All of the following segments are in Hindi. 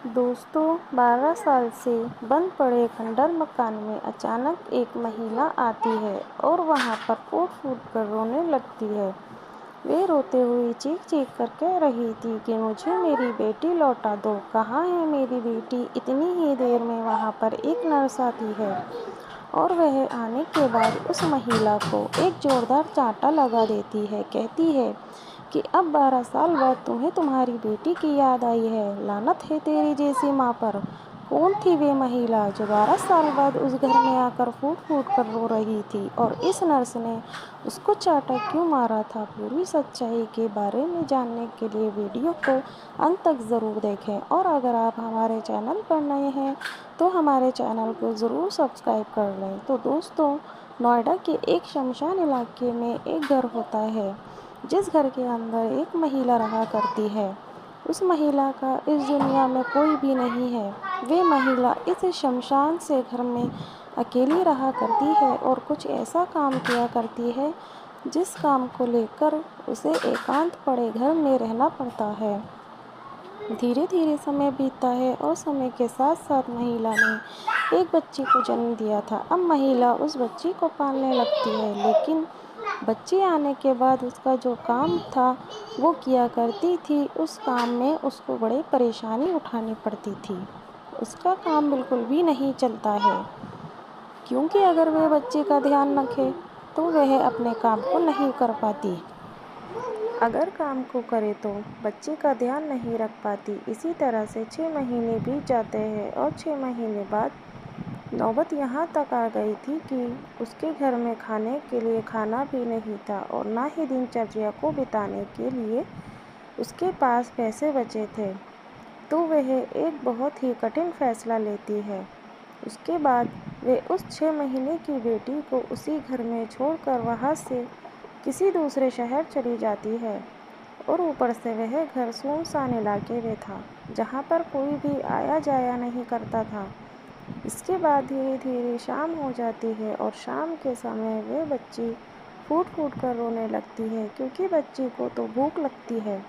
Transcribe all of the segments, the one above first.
दोस्तों, 12 साल से बंद पड़े खंडहर मकान में अचानक एक महिला आती है और वहां पर फूट-फूट कर रोने लगती है। वे रोते हुए चीख-चीख कर कह रही थी कि मुझे मेरी बेटी लौटा दो। कहाँ है मेरी बेटी? इतनी ही देर में वहां पर एक नर्स आती है और वह आने के बाद उस महिला को एक जोरदार चांटा लगा देती है। कहती है कि अब 12 साल बाद तुम्हें तुम्हारी बेटी की याद आई है। लानत है तेरी जैसी माँ पर। कौन थी वे महिला जो 12 साल बाद उस घर में आकर फूट फूट कर रो रही थी, और इस नर्स ने उसको चांटा क्यों मारा था? पूरी सच्चाई के बारे में जानने के लिए वीडियो को अंत तक ज़रूर देखें, और अगर आप हमारे चैनल पर नए हैं तो हमारे चैनल को ज़रूर सब्सक्राइब कर लें। तो दोस्तों, नोएडा के एक शमशान इलाके में एक घर होता है जिस घर के अंदर एक महिला रहा करती है। उस महिला का इस दुनिया में कोई भी नहीं है। वे महिला इस शमशान से घर में अकेली रहा करती है और कुछ ऐसा काम किया करती है जिस काम को लेकर उसे एकांत पड़े घर में रहना पड़ता है। धीरे धीरे समय बीतता है और समय के साथ साथ महिला ने एक बच्ची को जन्म दिया था। अब महिला उस बच्ची को पालने लगती है, लेकिन बच्चे आने के बाद उसका जो काम था वो किया करती थी। उस काम में उसको बड़ी परेशानी उठानी पड़ती थी। उसका काम बिल्कुल भी नहीं चलता है, क्योंकि अगर वह बच्चे का ध्यान रखे तो वह अपने काम को नहीं कर पाती। अगर काम को करे तो बच्चे का ध्यान नहीं रख पाती। इसी तरह से 6 महीने बीत जाते हैं और 6 महीने बाद नौबत यहाँ तक आ गई थी कि उसके घर में खाने के लिए खाना भी नहीं था और ना ही दिनचर्या को बिताने के लिए उसके पास पैसे बचे थे। तो वह एक बहुत ही कठिन फैसला लेती है। उसके बाद वे उस 6 महीने की बेटी को उसी घर में छोड़कर वहाँ से किसी दूसरे शहर चली जाती है, और ऊपर से वह घर सुनसान इलाके में था जहाँ पर कोई भी आया जाया नहीं करता था। इसके बाद धीरे धीरे शाम हो जाती है और शाम के समय वह बच्ची फूट फूट कर रोने लगती है, क्योंकि बच्ची को तो भूख लगती है।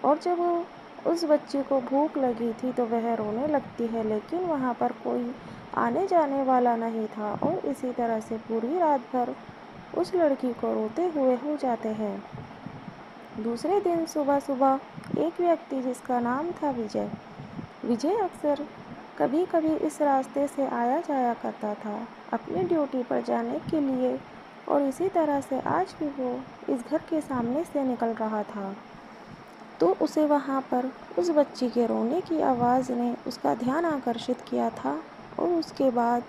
और जब उस बच्ची को भूख लगी थी तो वह रोने लगती है, लेकिन वहाँ पर कोई आने जाने वाला नहीं था, और इसी तरह से पूरी रात भर उस लड़की को रोते हुए हो जाते हैं। दूसरे दिन सुबह सुबह एक व्यक्ति जिसका नाम था विजय अक्सर कभी कभी इस रास्ते से आया जाया करता था अपनी ड्यूटी पर जाने के लिए, और इसी तरह से आज भी वो इस घर के सामने से निकल रहा था। तो उसे वहाँ पर उस बच्ची के रोने की आवाज़ ने उसका ध्यान आकर्षित किया था, और उसके बाद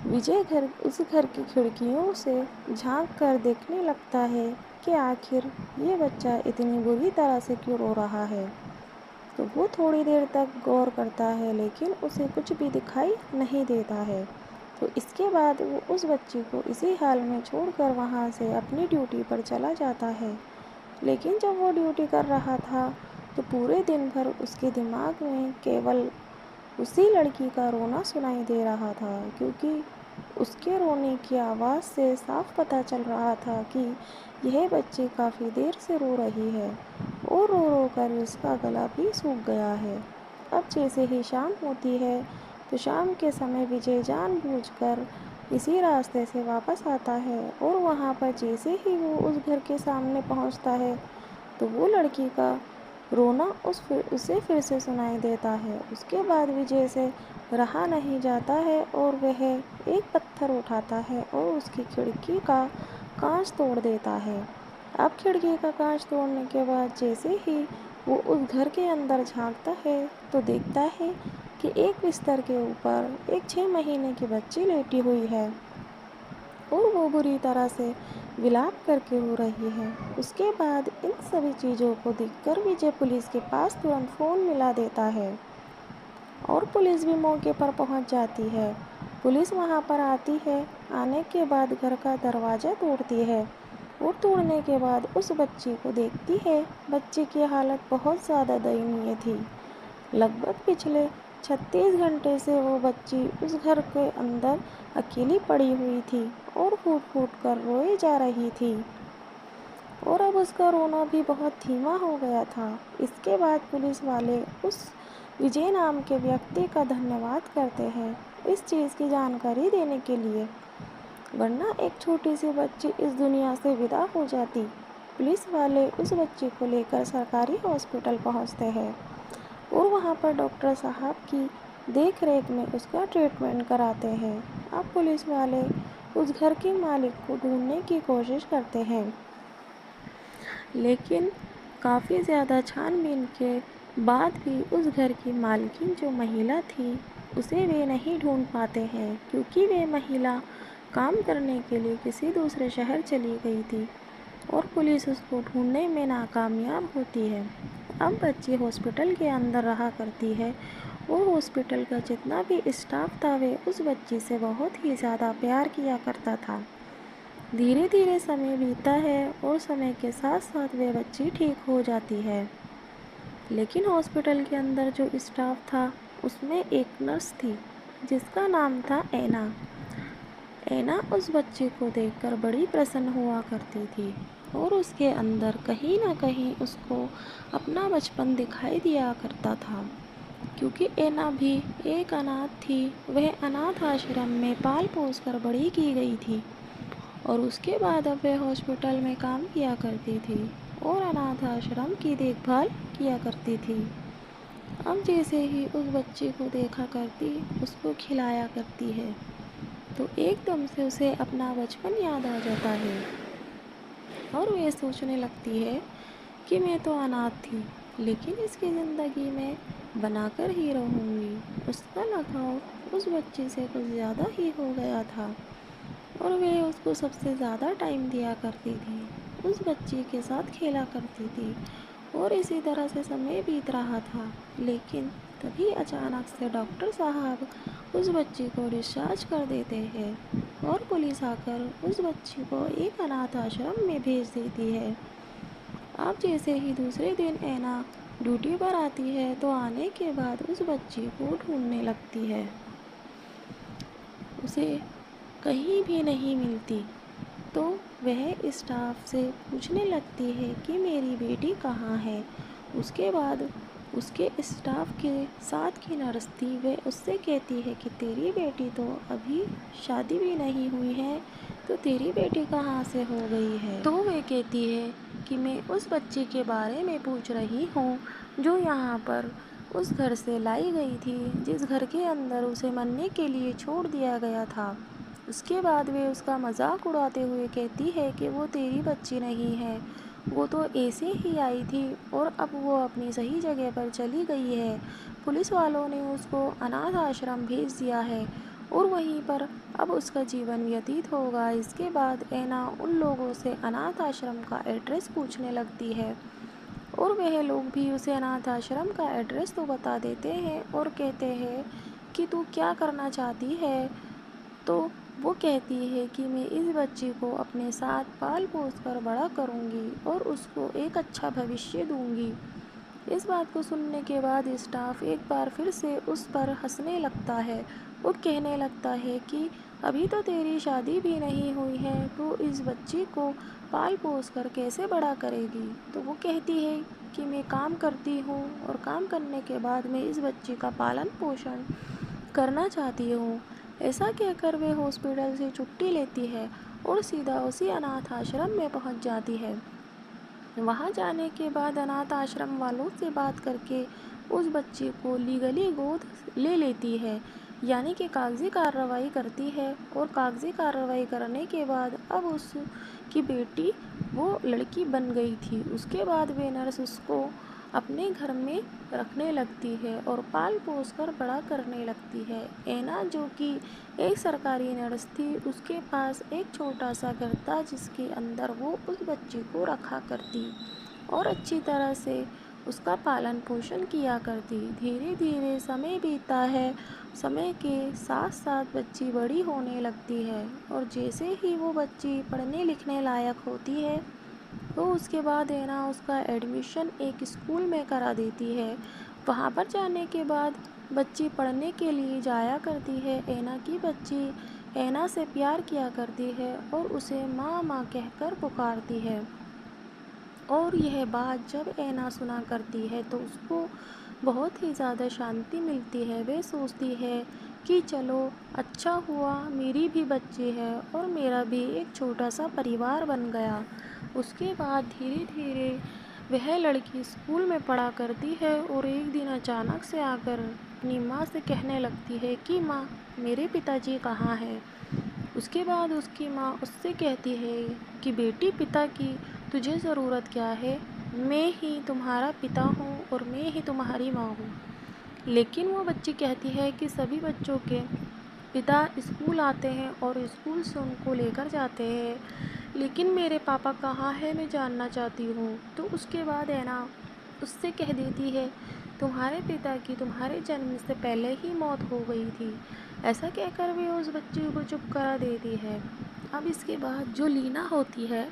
विजय उस घर की खिड़कियों से झांक कर देखने लगता है कि आखिर ये बच्चा इतनी बुरी तरह से क्यों रो रहा है। तो वो थोड़ी देर तक गौर करता है, लेकिन उसे कुछ भी दिखाई नहीं देता है। तो इसके बाद वो उस बच्ची को इसी हाल में छोड़कर वहाँ से अपनी ड्यूटी पर चला जाता है। लेकिन जब वो ड्यूटी कर रहा था तो पूरे दिन भर उसके दिमाग में केवल उसी लड़की का रोना सुनाई दे रहा था, क्योंकि उसके रोने की आवाज़ से साफ पता चल रहा था कि यह बच्ची काफ़ी देर से रो रही है और रो रो कर उसका गला भी सूख गया है। अब जैसे ही शाम होती है तो शाम के समय विजय जानबूझकर इसी रास्ते से वापस आता है, और वहाँ पर जैसे ही वो उस घर के सामने पहुँचता है तो वो लड़की का रोना उसे फिर से सुनाई देता है। उसके बाद विजय से रहा नहीं जाता है और वह एक पत्थर उठाता है और उसकी खिड़की का कांच तोड़ देता है। अब खिड़की का कांच तोड़ने के बाद जैसे ही वो उस घर के अंदर झांकता है तो देखता है कि एक बिस्तर के ऊपर एक 6 महीने की बच्ची लेटी हुई है और वो बुरी तरह से विलाप करके रो रही है। उसके बाद इन सभी चीज़ों को देखकर विजय पुलिस के पास तुरंत फ़ोन मिला देता है और पुलिस भी मौके पर पहुंच जाती है। पुलिस वहां पर आती है। आने के बाद घर का दरवाज़ा तोड़ती है और तोड़ने के बाद उस बच्ची को देखती है। बच्ची की हालत बहुत ज़्यादा दयनीय थी। लगभग पिछले 36 घंटे से वो बच्ची उस घर के अंदर अकेली पड़ी हुई थी और फूट फूट कर रोई जा रही थी, और अब उसका रोना भी बहुत धीमा हो गया था। इसके बाद पुलिस वाले उस विजय नाम के व्यक्ति का धन्यवाद करते हैं इस चीज़ की जानकारी देने के लिए, वरना एक छोटी सी बच्ची इस दुनिया से विदा हो जाती। पुलिस वाले उस बच्ची को लेकर सरकारी हॉस्पिटल पहुंचते हैं और वहां पर डॉक्टर साहब की देख रेख में उसका ट्रीटमेंट कराते हैं। अब पुलिस वाले उस घर के मालिक को ढूंढने की कोशिश करते हैं, लेकिन काफ़ी ज़्यादा छानबीन के बाद भी उस घर की मालकिन जो महिला थी उसे वे नहीं ढूंढ पाते हैं, क्योंकि वे महिला काम करने के लिए किसी दूसरे शहर चली गई थी और पुलिस उसको ढूंढने में नाकामयाब होती है। अब बच्ची हॉस्पिटल के अंदर रहा करती है और हॉस्पिटल का जितना भी स्टाफ था वे उस बच्ची से बहुत ही ज़्यादा प्यार किया करता था। धीरे धीरे समय बीतता है और समय के साथ साथ वे बच्ची ठीक हो जाती है। लेकिन हॉस्पिटल के अंदर जो स्टाफ था उसमें एक नर्स थी जिसका नाम था ऐना। ऐना उस बच्ची को देखकर बड़ी प्रसन्न हुआ करती थी और उसके अंदर कहीं ना कहीं उसको अपना बचपन दिखाई दिया करता था, क्योंकि ऐना भी एक अनाथ थी। वह अनाथ आश्रम में पाल पोस कर बड़ी की गई थी और उसके बाद अब वह हॉस्पिटल में काम किया करती थी और अनाथ आश्रम की देखभाल किया करती थी। अब जैसे ही उस बच्चे को देखा करती, उसको खिलाया करती है, तो एकदम से उसे अपना बचपन याद आ जाता है और वह सोचने लगती है कि मैं तो अनाथ थी, लेकिन इसकी ज़िंदगी में बनाकर ही रहूँगी। उसका लगाव उस बच्चे से कुछ ज़्यादा ही हो गया था और वह उसको सबसे ज़्यादा टाइम दिया करती थी, उस बच्ची के साथ खेला करती थी और इसी तरह से समय बीत रहा था। लेकिन तभी अचानक से डॉक्टर साहब उस बच्ची को डिस्चार्ज कर देते हैं और पुलिस आकर उस बच्ची को एक अनाथ आश्रम में भेज देती है। अब जैसे ही दूसरे दिन ऐना ड्यूटी पर आती है तो आने के बाद उस बच्ची को ढूंढने लगती है, उसे कहीं भी नहीं मिलती। तो वह स्टाफ से पूछने लगती है कि मेरी बेटी कहाँ है। उसके बाद उसके स्टाफ के साथ की नर्स थी, वह उससे कहती है कि तेरी बेटी तो अभी शादी भी नहीं हुई है, तो तेरी बेटी कहाँ से हो गई है। तो वह कहती है कि मैं उस बच्ची के बारे में पूछ रही हूँ जो यहाँ पर उस घर से लाई गई थी, जिस घर के अंदर उसे मरने के लिए छोड़ दिया गया था। उसके बाद वे उसका मजाक उड़ाते हुए कहती है कि वो तेरी बच्ची नहीं है, वो तो ऐसे ही आई थी और अब वो अपनी सही जगह पर चली गई है। पुलिस वालों ने उसको अनाथ आश्रम भेज दिया है और वहीं पर अब उसका जीवन व्यतीत होगा। इसके बाद ऐना उन लोगों से अनाथ आश्रम का एड्रेस पूछने लगती है और वह लोग भी उसे अनाथ आश्रम का एड्रेस तो बता देते हैं और कहते हैं कि तू क्या करना चाहती है। तो वो कहती है कि मैं इस बच्ची को अपने साथ पाल पोस कर बड़ा करूँगी और उसको एक अच्छा भविष्य दूँगी। इस बात को सुनने के बाद स्टाफ एक बार फिर से उस पर हंसने लगता है और कहने लगता है कि अभी तो तेरी शादी भी नहीं हुई है, तो इस बच्ची को पाल पोस कर कैसे बड़ा करेगी। तो वो कहती है कि मैं काम करती हूँ और काम करने के बाद मैं इस बच्ची का पालन पोषण करना चाहती हूँ। ऐसा कहकर वे हॉस्पिटल से छुट्टी लेती है और सीधा उसी अनाथ आश्रम में पहुँच जाती है। वहाँ जाने के बाद अनाथ आश्रम वालों से बात करके उस बच्चे को लीगली गोद ले लेती है, यानी कि कागजी कार्रवाई करती है और कागजी कार्रवाई करने के बाद अब उसकी बेटी वो लड़की बन गई थी। उसके बाद वे नर्स उसको अपने घर में रखने लगती है और पाल पोस कर बड़ा करने लगती है। ऐना जो कि एक सरकारी नर्स थी, उसके पास एक छोटा सा घर था जिसके अंदर वो उस बच्ची को रखा करती और अच्छी तरह से उसका पालन पोषण किया करती। धीरे धीरे समय बीतता है, समय के साथ साथ बच्ची बड़ी होने लगती है और जैसे ही वो बच्ची पढ़ने लिखने लायक होती है तो उसके बाद ऐना उसका एडमिशन एक स्कूल में करा देती है। वहाँ पर जाने के बाद बच्ची पढ़ने के लिए जाया करती है। ऐना की बच्ची ऐना से प्यार किया करती है और उसे माँ माँ कहकर पुकारती है और यह बात जब ऐना सुना करती है तो उसको बहुत ही ज़्यादा शांति मिलती है। वह सोचती है कि चलो अच्छा हुआ, मेरी भी बच्ची है और मेरा भी एक छोटा सा परिवार बन गया। उसके बाद धीरे धीरे वह लड़की स्कूल में पढ़ा करती है और एक दिन अचानक से आकर अपनी माँ से कहने लगती है कि माँ, मेरे पिताजी कहाँ हैं। उसके बाद उसकी माँ उससे कहती है कि बेटी, पिता की तुझे ज़रूरत क्या है, मैं ही तुम्हारा पिता हूँ और मैं ही तुम्हारी माँ हूँ। लेकिन वो बच्ची कहती है कि सभी बच्चों के पिता स्कूल आते हैं और स्कूल से उनको लेकर जाते हैं, लेकिन मेरे पापा कहाँ है, मैं जानना चाहती हूँ। तो उसके बाद है ना, उससे कह देती है तुम्हारे पिता की तुम्हारे जन्म से पहले ही मौत हो गई थी। ऐसा कहकर वे उस बच्ची को चुप करा देती है। अब इसके बाद जो लीना होती है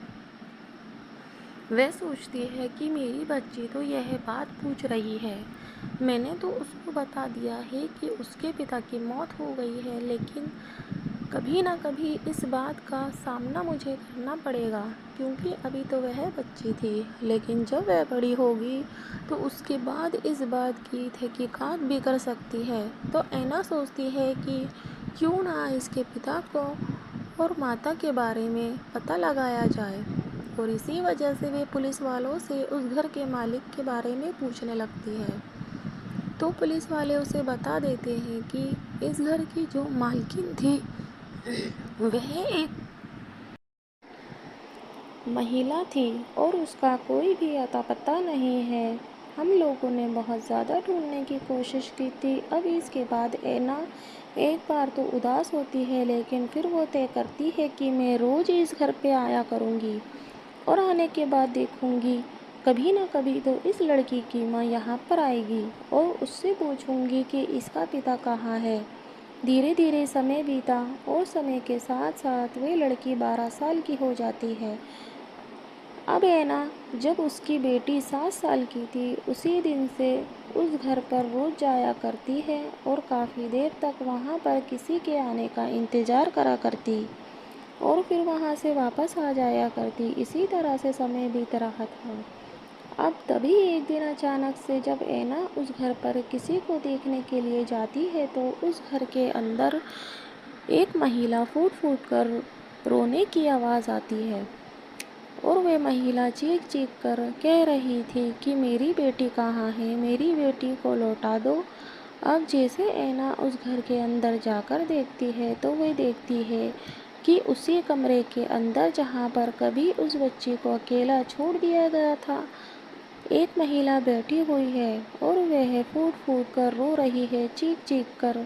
वह सोचती है कि मेरी बच्ची तो यह बात पूछ रही है, मैंने तो उसको बता दिया है कि उसके पिता की मौत हो गई है, लेकिन कभी ना कभी इस बात का सामना मुझे करना पड़ेगा, क्योंकि अभी तो वह बच्ची थी, लेकिन जब वह बड़ी होगी तो उसके बाद इस बात की तहकीकात भी कर सकती है। तो ऐना सोचती है कि क्यों ना इसके पिता को और माता के बारे में पता लगाया जाए, और इसी वजह से वे पुलिस वालों से उस घर के मालिक के बारे में पूछने लगती है। तो पुलिस वाले उसे बता देते हैं कि इस घर की जो मालकिन थी वह एक महिला थी और उसका कोई भी अता पता नहीं है। हम लोगों ने बहुत ज़्यादा ढूंढने की कोशिश की थी। अब इसके बाद ऐना एक बार तो उदास होती है, लेकिन फिर वो तय करती है कि मैं रोज़ इस घर पे आया करूँगी और आने के बाद देखूँगी कभी ना कभी तो इस लड़की की माँ यहाँ पर आएगी और उससे पूछूँगी कि इसका पिता कहाँ है। धीरे धीरे समय बीता और समय के साथ साथ वे लड़की 12 साल की हो जाती है। अब ऐना जब उसकी बेटी 7 साल की थी, उसी दिन से उस घर पर रोज़ जाया करती है और काफ़ी देर तक वहाँ पर किसी के आने का इंतज़ार करा करती और फिर वहाँ से वापस आ जाया करती। इसी तरह से समय बीत रहा था। अब तभी एक दिन अचानक से जब ऐना उस घर पर किसी को देखने के लिए जाती है, तो उस घर के अंदर एक महिला फूट फूट कर रोने की आवाज़ आती है और वह महिला चीख चीख कर कह रही थी कि मेरी बेटी कहाँ है, मेरी बेटी को लौटा दो। अब जैसे ऐना उस घर के अंदर जाकर देखती है तो वह देखती है कि उसी कमरे के अंदर जहाँ पर कभी उस बच्ची को अकेला छोड़ दिया गया था, एक महिला बैठी हुई है और वह फूट फूट कर रो रही है, चीख चीख कर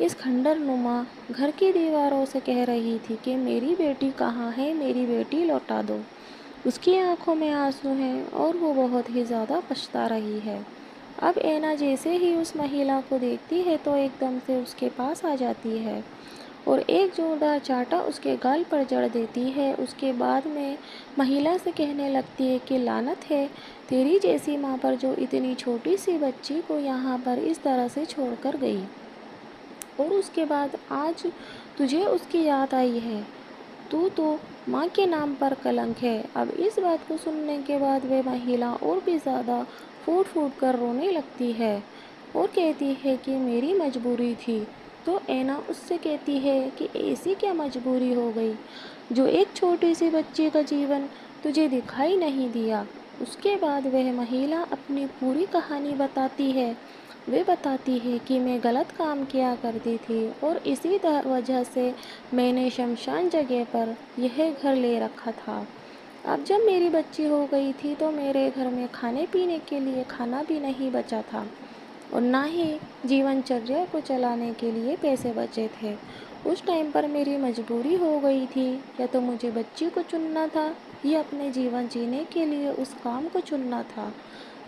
इस खंडर नुमा घर की दीवारों से कह रही थी कि मेरी बेटी कहाँ है, मेरी बेटी लौटा दो। उसकी आंखों में आंसू हैं और वो बहुत ही ज़्यादा पछता रही है। अब ऐना जैसे ही उस महिला को देखती है तो एकदम से उसके पास आ जाती है और एक जोरदार चांटा उसके गाल पर जड़ देती है। उसके बाद में महिला से कहने लगती है कि लानत है तेरी जैसी माँ पर जो इतनी छोटी सी बच्ची को यहाँ पर इस तरह से छोड़कर गई, और उसके बाद आज तुझे उसकी याद आई है। तू तो माँ के नाम पर कलंक है। अब इस बात को सुनने के बाद वह महिला और भी ज़्यादा फूट फूट कर रोने लगती है और कहती है कि मेरी मजबूरी थी। तो ऐना उससे कहती है कि ऐसी क्या मजबूरी हो गई जो एक छोटी सी बच्ची का जीवन तुझे दिखाई नहीं दिया। उसके बाद वह महिला अपनी पूरी कहानी बताती है। वे बताती है कि मैं गलत काम किया करती थी और इसी वजह से मैंने शमशान जगह पर यह घर ले रखा था। अब जब मेरी बच्ची हो गई थी तो मेरे घर में खाने पीने के लिए खाना भी नहीं बचा था और ना ही जीवनचर्या को चलाने के लिए पैसे बचे थे। उस टाइम पर मेरी मजबूरी हो गई थी, या तो मुझे बच्ची को चुनना था या अपने जीवन जीने के लिए उस काम को चुनना था।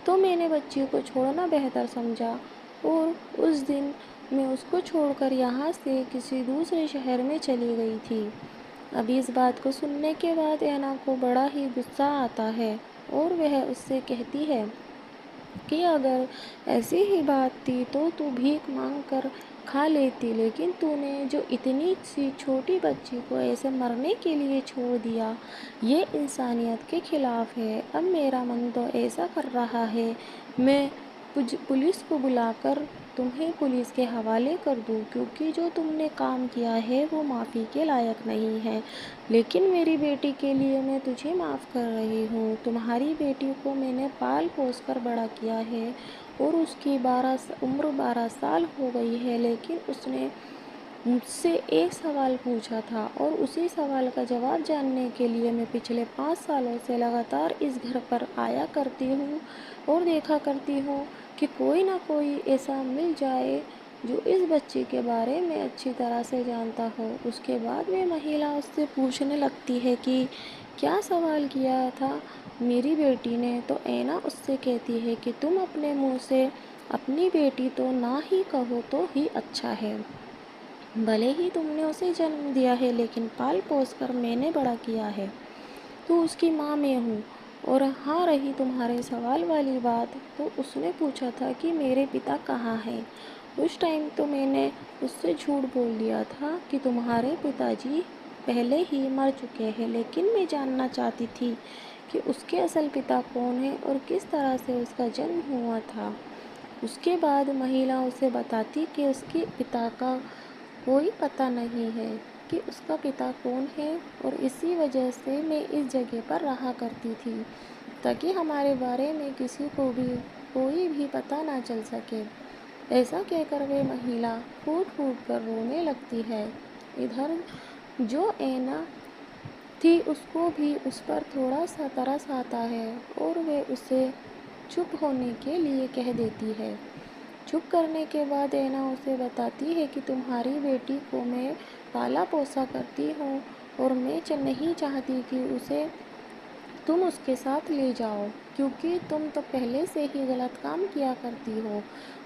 तो मैंने बच्ची को छोड़ना बेहतर समझा और उस दिन मैं उसको छोड़कर यहाँ से किसी दूसरे शहर में चली गई थी। अब इस बात को सुनने के बाद ऐना को बड़ा ही गुस्सा आता है और वह उससे कहती है कि अगर ऐसी ही बात थी तो तू भीख मांग कर खा लेती, लेकिन तूने जो इतनी सी छोटी बच्ची को ऐसे मरने के लिए छोड़ दिया, ये इंसानियत के खिलाफ है। अब मेरा मन तो ऐसा कर रहा है, मैं पुलिस को बुलाकर तुम्हें पुलिस के हवाले कर दूँ, क्योंकि जो तुमने काम किया है वो माफ़ी के लायक नहीं है। लेकिन मेरी बेटी के लिए मैं तुझे माफ़ कर रही हूँ। तुम्हारी बेटी को मैंने पाल पोस कर बड़ा किया है और उसकी उम्र 12 साल हो गई है, लेकिन उसने मुझसे एक सवाल पूछा था और उसी सवाल का जवाब जानने के लिए मैं पिछले 5 सालों से लगातार इस घर पर आया करती हूँ और देखा करती हूँ कि कोई ना कोई ऐसा मिल जाए जो इस बच्चे के बारे में अच्छी तरह से जानता हो। उसके बाद वह महिला उससे पूछने लगती है कि क्या सवाल किया था मेरी बेटी ने, तो ऐना उससे कहती है कि तुम अपने मुँह से अपनी बेटी तो ना ही कहो तो ही अच्छा है। भले ही तुमने उसे जन्म दिया है, लेकिन पाल पोस कर मैंने बड़ा किया है। तो उसकी माँ मैं हूँ। और हाँ, रही तुम्हारे सवाल वाली बात, तो उसने पूछा था कि मेरे पिता कहाँ हैं। उस टाइम तो मैंने उससे झूठ बोल दिया था कि तुम्हारे पिताजी पहले ही मर चुके हैं, लेकिन मैं जानना चाहती थी कि उसके असल पिता कौन है और किस तरह से उसका जन्म हुआ था। उसके बाद महिला उसे बताती कि उसके पिता का कोई पता नहीं है कि उसका पिता कौन है, और इसी वजह से मैं इस जगह पर रहा करती थी ताकि हमारे बारे में किसी को भी कोई भी पता ना चल सके। ऐसा कहकर वे महिला फूट फूट कर रोने लगती है। इधर जो ऐना थी उसको भी उस पर थोड़ा सा तरस आता है और वे उसे चुप होने के लिए कह देती है। चुप करने के बाद ऐना उसे बताती है कि तुम्हारी बेटी को मैं पाला पोसा करती हूँ और मैं नहीं चाहती कि उसे तुम उसके साथ ले जाओ, क्योंकि तुम तो पहले से ही गलत काम किया करती हो।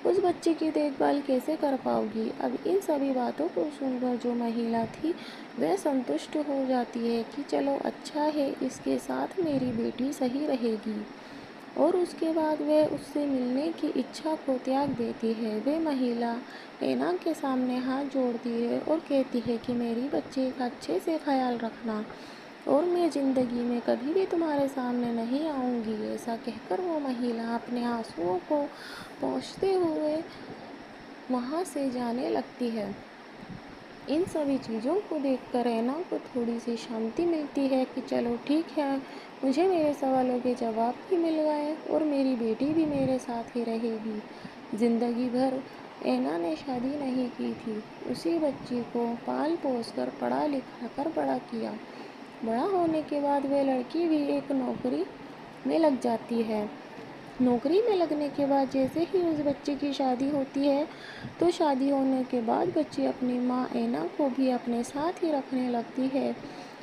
उस बच्चे की देखभाल कैसे कर पाओगी। अब इन सभी बातों को सुनकर जो महिला थी वह संतुष्ट हो जाती है कि चलो अच्छा है, इसके साथ मेरी बेटी सही रहेगी। और उसके बाद वह उससे मिलने की इच्छा को त्याग देती है। वह महिला ऐना के सामने हाथ जोड़ती है और कहती है कि मेरी बच्ची का अच्छे से ख्याल रखना और मैं ज़िंदगी में कभी भी तुम्हारे सामने नहीं आऊँगी। ऐसा कहकर वो महिला अपने आंसुओं को पोंछते हुए वहाँ से जाने लगती है। इन सभी चीज़ों को देखकर ऐना को थोड़ी सी शांति मिलती है कि चलो ठीक है, मुझे मेरे सवालों के जवाब भी मिल गए और मेरी बेटी भी मेरे साथ ही रहेगी। ज़िंदगी भर ऐना ने शादी नहीं की थी, उसी बच्ची को पाल पोस कर पढ़ा लिखा कर बड़ा किया। बड़ा होने के बाद वह लड़की भी एक नौकरी में लग जाती है। नौकरी में लगने के बाद जैसे ही उस बच्चे की शादी होती है, तो शादी होने के बाद बच्ची अपनी माँ ऐना को भी अपने साथ ही रखने लगती है।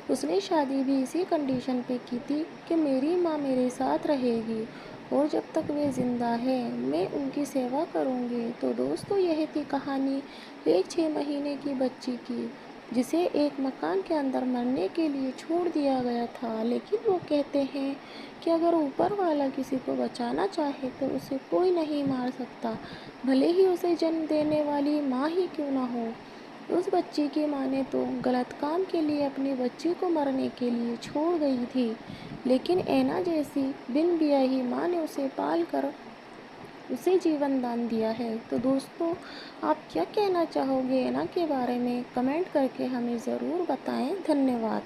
उसने शादी भी इसी कंडीशन पे की थी कि मेरी माँ मेरे साथ रहेगी और जब तक वे ज़िंदा है मैं उनकी सेवा करूँगी। तो दोस्तों, यह थी कहानी एक 6 महीने की बच्ची की, जिसे एक मकान के अंदर मरने के लिए छोड़ दिया गया था। लेकिन वो कहते हैं कि अगर ऊपर वाला किसी को बचाना चाहे तो उसे कोई नहीं मार सकता, भले ही उसे जन्म देने वाली माँ ही क्यों ना हो। उस बच्ची की माँ ने तो गलत काम के लिए अपनी बच्ची को मरने के लिए छोड़ गई थी, लेकिन ऐना जैसी बिन ब्याही माँ ने उसे पाल कर उसे जीवन दान दिया है। तो दोस्तों, आप क्या कहना चाहोगे ऐना के बारे में, कमेंट करके हमें ज़रूर बताएं। धन्यवाद।